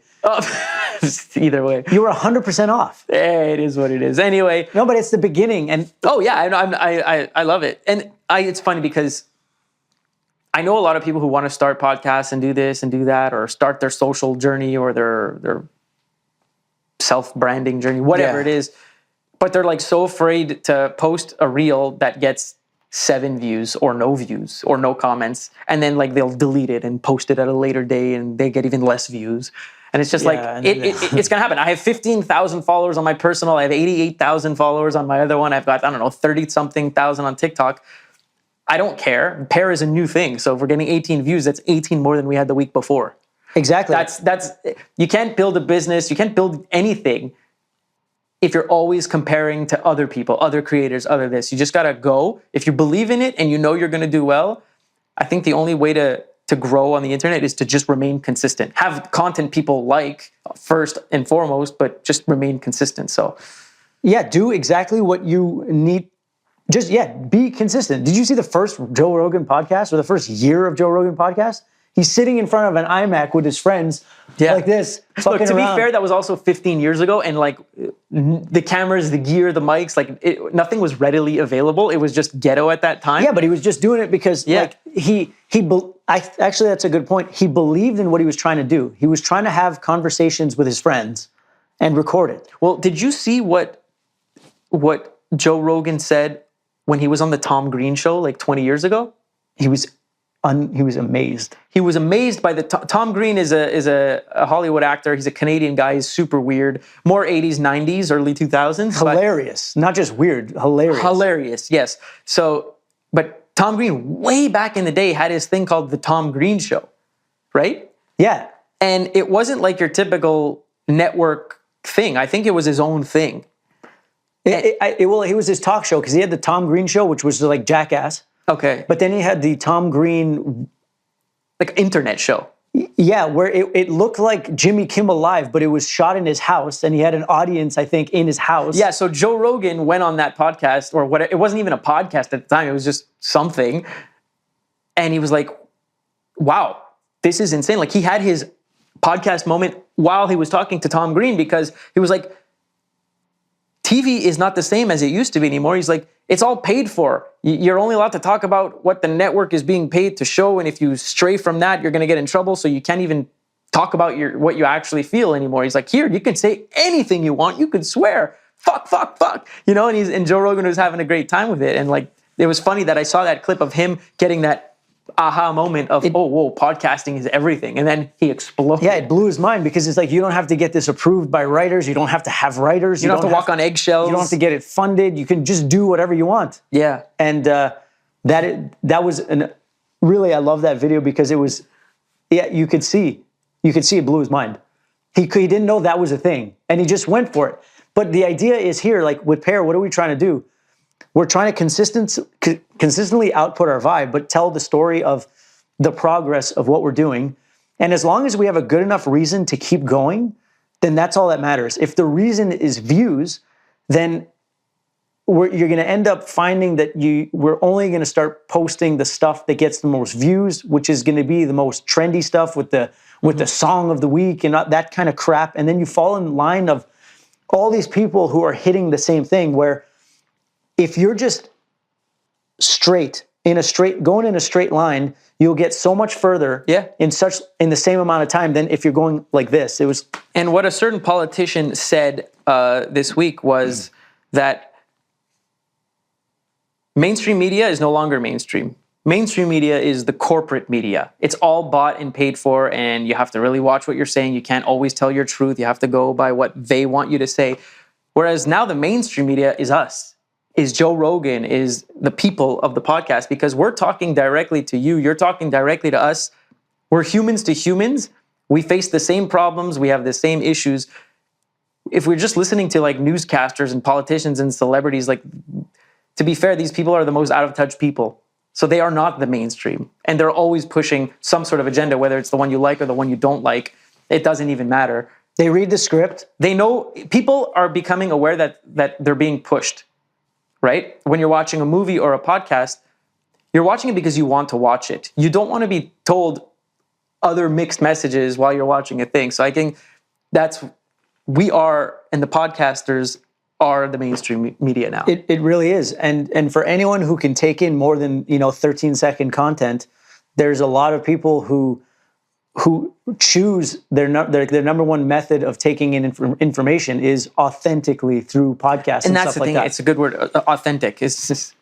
Either way. You were 100% off. It is what it is. Anyway. No, but it's the beginning. And oh, yeah, I love it. And it's funny because I know a lot of people who want to start podcasts and do this and do that, or start their social journey or their self-branding journey, whatever it is. But they're like so afraid to post a reel that gets 7 views or no comments. And then like they'll delete it and post it at a later day and they get even less views. And it's just it's going to happen. I have 15,000 followers on my personal. I have 88,000 followers on my other one. I've got, 30-something thousand on TikTok. I don't care. Pair is a new thing. So if we're getting 18 views, that's 18 more than we had the week before. Exactly. That's you can't build a business. You can't build anything if you're always comparing to other people, other creators, other this. You just got to go. If you believe in it and you know you're going to do well, I think the only way to grow on the internet is to just remain consistent. Have content people like first and foremost, but just remain consistent. So yeah, do exactly what you need. Just, be consistent. Did you see the first Joe Rogan podcast or the first year of Joe Rogan podcast? He's sitting in front of an iMac with his friends like this, fucking to around. Be fair, that was also 15 years ago. And like the cameras, the gear, the mics, like nothing was readily available. It was just ghetto at that time. Yeah, but he was just doing it because actually that's a good point. He believed in what he was trying to do. He was trying to have conversations with his friends and record it. Well, did you see what Joe Rogan said when he was on the Tom Green show like 20 years ago? He was amazed. He was amazed by Tom Green is a Hollywood actor. He's a Canadian guy. He's super weird. More 80s, 90s, early 2000s. Hilarious. Not just weird, hilarious. Hilarious, yes. So, but Tom Green, way back in the day, had his thing called the Tom Green Show, right? Yeah. And it wasn't like your typical network thing. I think it was his own thing. It was his talk show because he had the Tom Green Show, which was like Jackass. Okay. But then he had the Tom Green... like internet show. Yeah, where it looked like Jimmy Kimmel Live, but it was shot in his house, and he had an audience, I think, in his house. Yeah, so Joe Rogan went on that podcast, or what? It wasn't even a podcast at the time. It was just something. And he was like, wow, this is insane. Like, he had his podcast moment while he was talking to Tom Green because he was like, TV is not the same as it used to be anymore. He's like, it's all paid for. You're only allowed to talk about what the network is being paid to show. And if you stray from that, you're going to get in trouble. So you can't even talk about what you actually feel anymore. He's like, here, you can say anything you want. You can swear, fuck. And Joe Rogan was having a great time with it. And like, it was funny that I saw that clip of him getting that aha moment of, oh, whoa, podcasting is everything. And then he exploded. Yeah, it blew his mind because it's like, you don't have to get this approved by writers. You don't have to have writers. You don't have to walk on eggshells. You don't have to get it funded. You can just do whatever you want. Yeah. And that was really, I love that video because it was, yeah, you could see it blew his mind. He didn't know that was a thing, and he just went for it. But the idea is here, like with Pear, what are we trying to do? We're trying to consistently output our vibe, but tell the story of the progress of what we're doing. And as long as we have a good enough reason to keep going, then that's all that matters. If the reason is views, then you're going to end up finding that we're only going to start posting the stuff that gets the most views, which is going to be the most trendy stuff with the song of the week and that kind of crap. And then you fall in line of all these people who are hitting the same thing, where if you're just going in a straight line, you'll get so much further in the same amount of time than if you're going like this. And what a certain politician said this week was that mainstream media is no longer mainstream. Mainstream media is the corporate media. It's all bought and paid for, and you have to really watch what you're saying. You can't always tell your truth. You have to go by what they want you to say. Whereas now the mainstream media is us, is Joe Rogan, is the people of the podcast, because we're talking directly to you. You're talking directly to us. We're humans to humans. We face the same problems. We have the same issues. If we're just listening to like newscasters and politicians and celebrities, like, to be fair, these people are the most out of touch people. So they are not the mainstream. And they're always pushing some sort of agenda, whether it's the one you like or the one you don't like. It doesn't even matter. They read the script. They know, people are becoming aware that they're being pushed, right? When you're watching a movie or a podcast, you're watching it because you want to watch it. You don't want to be told other mixed messages while you're watching a thing. So I think we are, and the podcasters are the mainstream media now. It really is. And for anyone who can take in more than 13-second content, there's a lot of people who choose their number one method of taking in information is authentically through podcasts and that's stuff the like thing. that. It's a good word, authentic. It's just,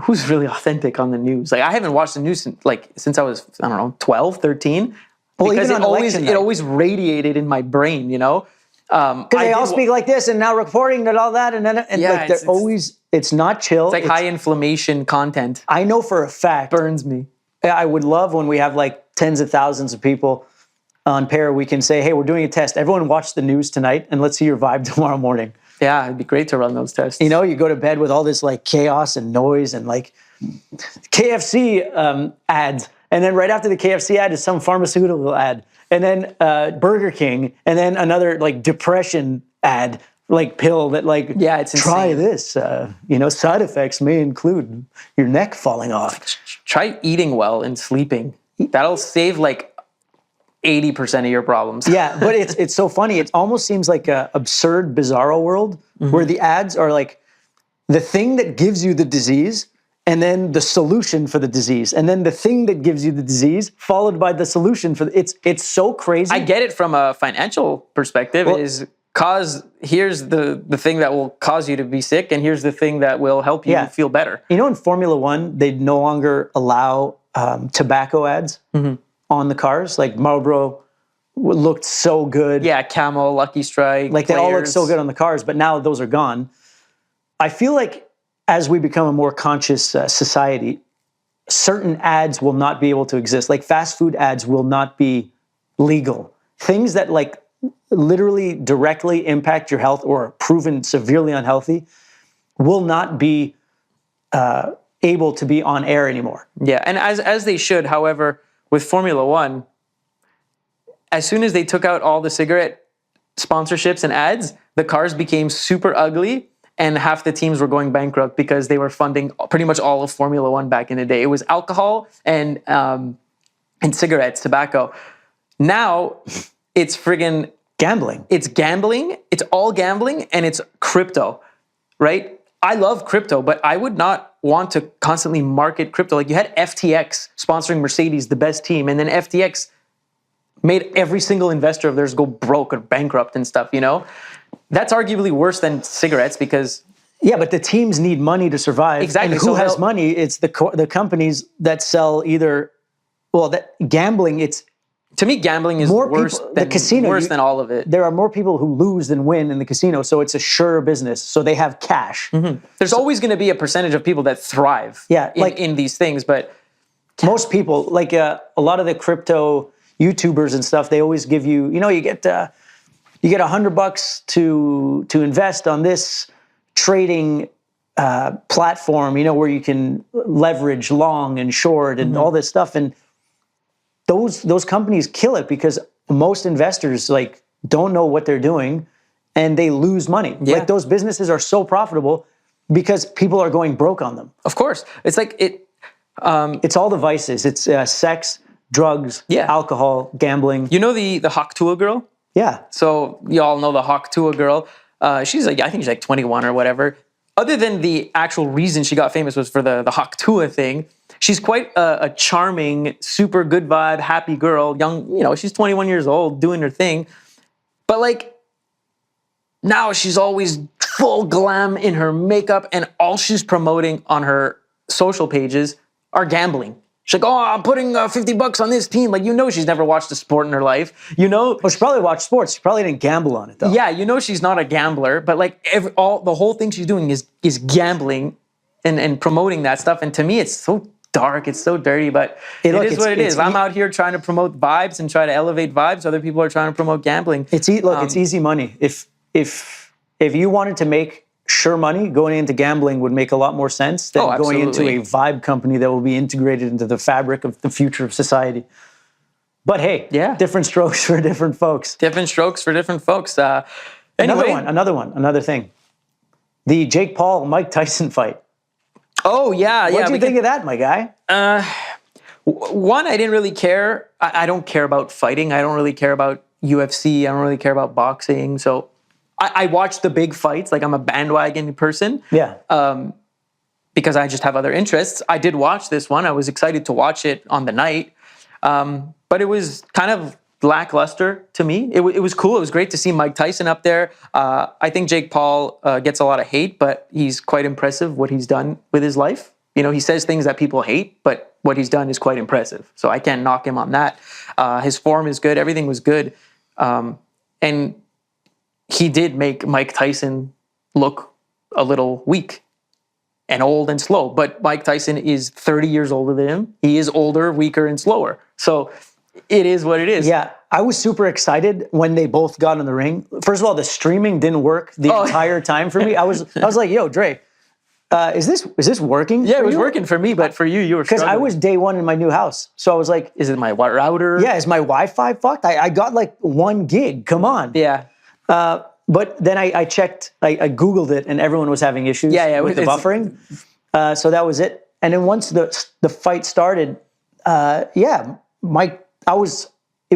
who's really authentic on the news? Like, I haven't watched the news since I was, I don't know, 12, 13. Well, because even on it always radiated in my brain, Because they all speak like this, and now reporting and all that, and they're always, it's not chill. It's like high inflammation content. I know for a fact. Burns me. I would love when we have like tens of thousands of people on Pear, we can say, hey, we're doing a test. Everyone watch the news tonight, and let's see your vibe tomorrow morning. Yeah, it'd be great to run those tests. You go to bed with all this like chaos and noise and like KFC ads. And then right after the KFC ad is some pharmaceutical ad. And then Burger King, and then another like depression ad, like pill that like, it's try insane. this. Side effects may include your neck falling off. Try eating well and sleeping. That'll save like 80% of your problems. Yeah, but it's so funny. It almost seems like a absurd, bizarro world where the ads are like the thing that gives you the disease, and then the solution for the disease, and then the thing that gives you the disease, followed by the solution for it's so crazy. I get it from a financial perspective. Here's the thing that will cause you to be sick, and here's the thing that will help you feel better. In Formula One, they no longer allow tobacco ads on the cars. Like Marlboro looked so good. Yeah, Camel, Lucky Strike. Like they all look so good on the cars, but now those are gone. I feel like as we become a more conscious society, certain ads will not be able to exist. Like fast food ads will not be legal. Things that like literally directly impact your health or are proven severely unhealthy will not be able to be on air anymore. Yeah, and as they should. However, with Formula One, as soon as they took out all the cigarette sponsorships and ads, the cars became super ugly. And half the teams were going bankrupt because they were funding pretty much all of Formula One back in the day. It was alcohol and cigarettes, tobacco. Now it's friggin' gambling. It's gambling. It's all gambling, and it's crypto, right? I love crypto, but I would not want to constantly market crypto. Like you had FTX sponsoring Mercedes, the best team, and then FTX made every single investor of theirs go broke or bankrupt and stuff, That's arguably worse than cigarettes because Yeah, but the teams need money to survive. Exactly. And who So has they'll- money? It's the companies that sell either, well, that gambling, it's To me, gambling is more worse people, than the casino, worse than all of it. There are more people who lose than win in the casino, so it's a sure business. So they have cash. There's always going to be a percentage of people that thrive Yeah, like- in these things, but Most people, like a lot of the crypto YouTubers and stuff, they always give you, you get $100 to invest on this trading platform, where you can leverage long and short and all this stuff. And those companies kill it because most investors don't know what they're doing and they lose money. Yeah. Like those businesses are so profitable because people are going broke on them. of course, it's like it. It's all the vices. It's sex, drugs, Yeah. alcohol, gambling. You know the Haktua girl? Yeah. So you all know the Haktua girl. She's like, I think she's like 21 or whatever. Other than the actual reason she got famous was for the Haktua thing, she's quite a charming, super good vibe, happy girl. Young, she's 21 years old, doing her thing. But like, now she's always full glam in her makeup, and all she's promoting on her social pages are gambling. She's like, oh, I'm putting $50 on this team. Like, she's never watched a sport in her life. Well, she probably watched sports. She probably didn't gamble on it, though. Yeah, she's not a gambler, but like the whole thing she's doing is gambling and promoting that stuff. And to me, it's so dark, it's so dirty, but it is what it is. I'm out here trying to promote vibes and try to elevate vibes. Other people are trying to promote gambling. It's easy money. If you wanted to make sure money, going into gambling would make a lot more sense than going into absolutely. a vibe company that will be integrated into the fabric of the future of society. But hey, Yeah. different strokes for different folks. Different strokes for different folks. Anyway. Another thing. The Jake Paul Mike Tyson fight. Oh yeah, What do you think of that, my guy? One, I didn't really care. I don't care about fighting. I don't really care about UFC. I don't really care about boxing. So I watch the big fights. Like, I'm a bandwagon person. Yeah. Because I just have other interests. I did watch this one. I was excited to watch it on the night. But it was kind of lackluster to me. It was cool. It was great to see Mike Tyson up there. I think Jake Paul gets a lot of hate, but he's quite impressive what he's done with his life. He says things that people hate, but what he's done is quite impressive. So I can't knock him on that. His form is good. Everything was good. And he did make Mike Tyson look a little weak and old and slow. But Mike Tyson is 30 years older than him. He is older, weaker, and slower. So it is what it is. Yeah, I was super excited when they both got in the ring. First of all, the streaming didn't work the entire time for me. I was like, yo, Dre, is this working? Yeah, for it was you? working for me, but for you were Because struggling. I was day one in my new house. So I was like, Is it my router? yeah, is my Wi-Fi fucked? I got like 1 gig. Come on. Yeah. But then I checked, I Googled it, and everyone was having issues with the buffering. So that was it. And then once the fight started, it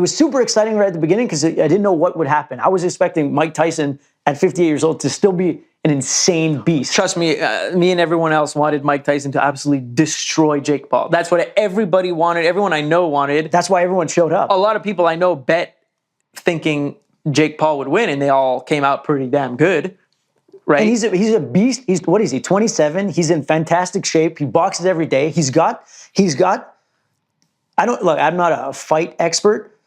was super exciting right at the beginning because I didn't know what would happen. I was expecting Mike Tyson at 58 years old to still be an insane beast. Trust me, me and everyone else wanted Mike Tyson to absolutely destroy Jake Paul. That's what everybody wanted. Everyone I know wanted. That's why everyone showed up. A lot of people I know bet thinking Jake Paul would win, and they all came out pretty damn good. Right? And he's a beast. What is he? 27. He's in fantastic shape. He boxes every day. He's got. I'm not a fight expert,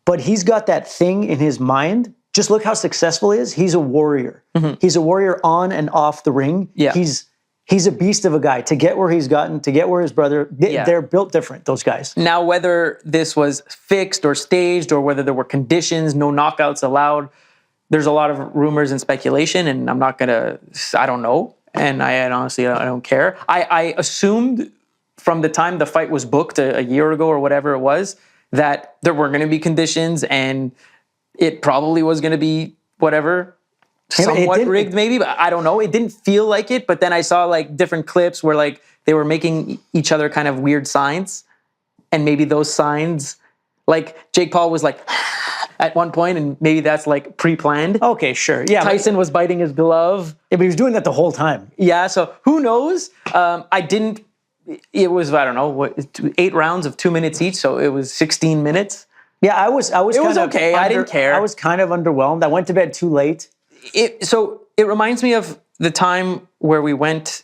but he's got that thing in his mind. Just look how successful he is. He's a warrior. Mm-hmm. He's a warrior on and off the ring. Yeah. He's a beast of a guy. To get where he's gotten, to get where his brother, they're built different, those guys. Now, whether this was fixed or staged or whether there were conditions, no knockouts allowed, there's a lot of rumors and speculation, and I don't know. And I honestly, I don't care. I assumed from the time the fight was booked a year ago or whatever it was, that there were going to be conditions and it probably was going to be whatever, somewhat rigged maybe, but I don't know. It didn't feel like it, but then I saw like different clips where like they were making each other kind of weird signs, and maybe those signs, like Jake Paul was like at one point, and maybe that's like pre-planned. Okay, sure. Yeah. Tyson was biting his glove. Yeah, but he was doing that the whole time. Yeah, so who knows? It was, I don't know, 8 rounds of 2 minutes each, so it was 16 minutes. Yeah, I was. It was okay. I didn't care. I was kind of underwhelmed. I went to bed too late. So it reminds me of the time where we went,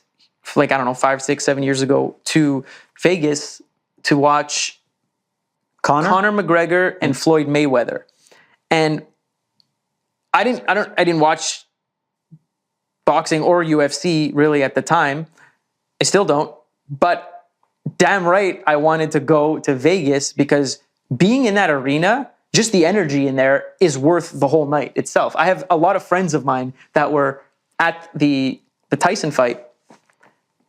like, I don't know, 5, 6, 7 years ago to Vegas to watch Conor McGregor and Floyd Mayweather. And I didn't watch boxing or UFC really at the time. I still don't. But damn right, I wanted to go to Vegas because being in that arena, just the energy in there is worth the whole night itself. I have a lot of friends of mine that were at the Tyson fight,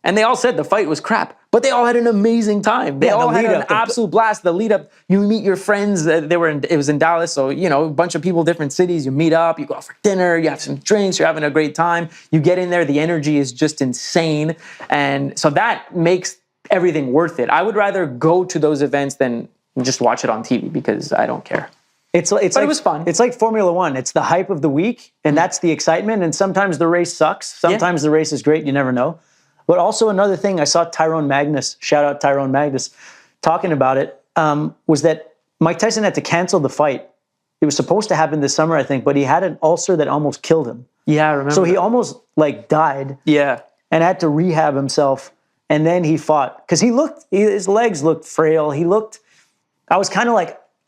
and they all said the fight was crap, but they all had an amazing time. They all had an absolute blast. The lead up, you meet your friends. It was in Dallas, so a bunch of people, different cities. You meet up, you go out for dinner, you have some drinks, you're having a great time. You get in there, the energy is just insane, and so that makes everything worth it. I would rather go to those events than just watch it on TV because I don't care. But it was fun. It's like Formula One. It's the hype of the week, and that's the excitement. And sometimes the race sucks. Sometimes the race is great. You never know. But also another thing, I saw Tyrone Magnus, shout out Tyrone Magnus, talking about it, was that Mike Tyson had to cancel the fight. It was supposed to happen this summer, I think, but he had an ulcer that almost killed him. Yeah, I remember. So he almost died. Yeah. And had to rehab himself. And then he fought. Because his legs looked frail. I was kind of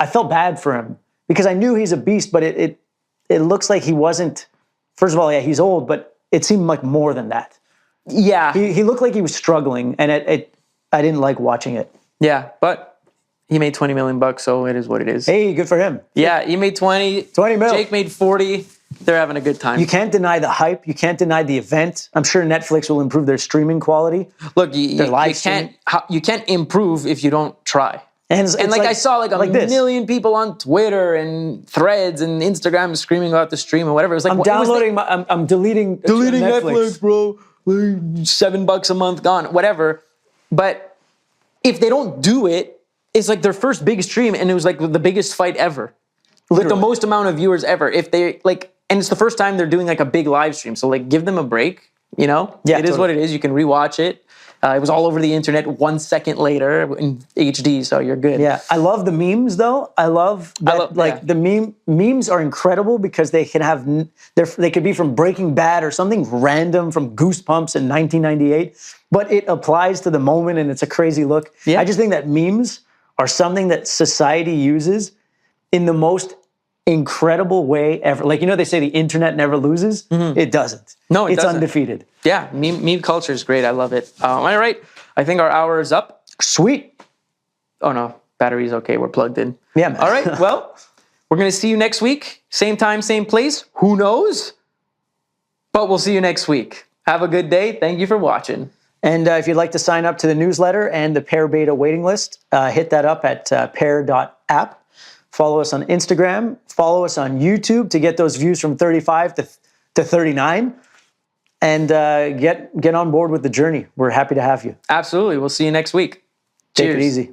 I felt bad for him. Because I knew he's a beast, but it looks like he wasn't, first of all, yeah, he's old, but it seemed like more than that. Yeah. He looked like he was struggling, and I didn't like watching it. Yeah, but he made $20 million, so it is what it is. Hey, good for him. Yeah, he made 20 mil. Jake made 40. They're having a good time. You can't deny the hype. You can't deny the event. I'm sure Netflix will improve their streaming quality. Look, you can't improve if you don't try. And I saw a million people on Twitter and Threads and Instagram screaming about the stream and whatever. It was like, I'm deleting Netflix, bro. $7 a month gone, whatever. But if they don't do it, it's like their first big stream, and it was like the biggest fight ever, with the most amount of viewers ever. If they and it's the first time they're doing a big live stream, so give them a break. Yeah, it is what it is. You can rewatch it. It was all over the internet 1 second later in HD, so you're good. Yeah, I love the memes though. I love that. The memes are incredible because they can they could be from Breaking Bad or something random from Goosebumps in 1998, but it applies to the moment and it's a crazy look. Yeah. I just think that memes are something that society uses in the most incredible way ever. They say the internet never loses. Mm-hmm. It doesn't. No, it's undefeated. Yeah, meme culture is great. I love it. All right. I think our hour is up. Sweet. Oh, no. Battery's okay. We're plugged in. Yeah, man. All right. Well, we're going to see you next week. Same time, same place. Who knows? But we'll see you next week. Have a good day. Thank you for watching. And if you'd like to sign up to the newsletter and the Pair Beta waiting list, hit that up at pair.app. Follow us on Instagram. Follow us on YouTube to get those views from 35 to 39. And get on board with the journey. We're happy to have you. Absolutely. We'll see you next week. Take it easy.